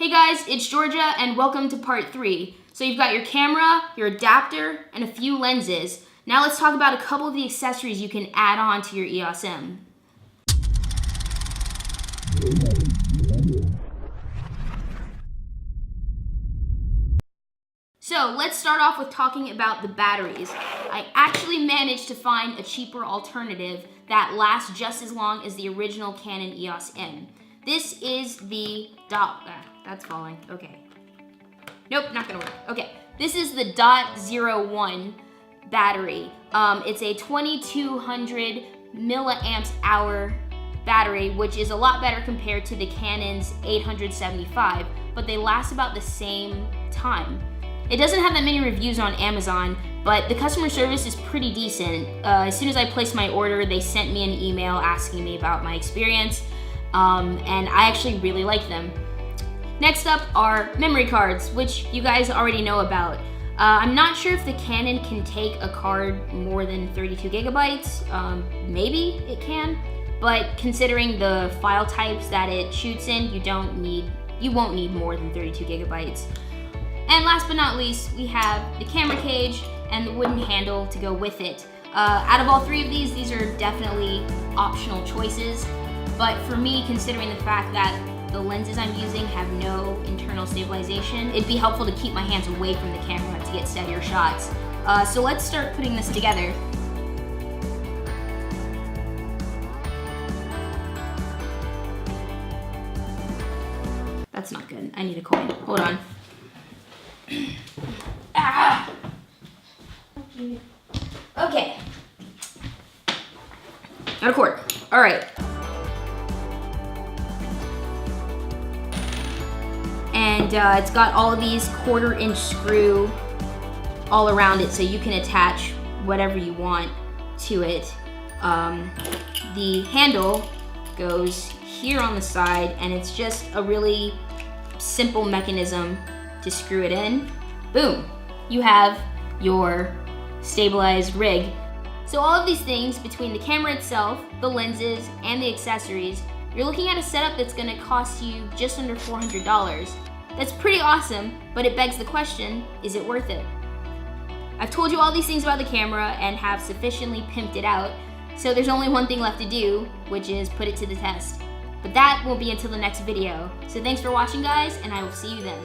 Hey guys, it's Georgia and welcome to part 3. So you've got your camera, your adapter, and a few lenses. Now let's talk about a couple of the accessories you can add on to your EOS M. So let's start off with talking about the batteries. I actually managed to find a cheaper alternative that lasts just as long as the original Canon EOS M. This is the that's falling. Okay. Nope, not gonna work. Okay, this is the .01 battery. It's a 2200 milliamps hour battery, which is a lot better compared to the Canon's 875, but they last about the same time. It doesn't have that many reviews on Amazon, but the customer service is pretty decent. As soon as I placed my order, they sent me an email asking me about my experience, and I actually really like them. Next up are memory cards, which you guys already know about. I'm not sure if the Canon can take a card more than 32 gigabytes. Maybe it can, but considering the file types that it shoots in, you won't need more than 32 gigabytes. And last but not least, we have the camera cage and the wooden handle to go with it. Out of all three of these are definitely optional choices, but for me, considering the fact that the lenses I'm using have no internal stabilization, it'd be helpful to keep my hands away from the camera to get steadier shots. So let's start putting this together. That's not good. I need a coin. Hold on. Okay. Got a cord. All right. And it's got all of these 1/4-inch screw all around it, so you can attach whatever you want to it. The handle goes here on the side, and it's just a really simple mechanism to screw it in. Boom! You have your stabilized rig. So all of these things, between the camera itself, the lenses, and the accessories, you're looking at a setup that's gonna cost you just under $400. That's pretty awesome, but it begs the question, is it worth it? I've told you all these things about the camera and have sufficiently pimped it out, so there's only one thing left to do, which is put it to the test. But that won't be until the next video. So thanks for watching, guys, and I will see you then.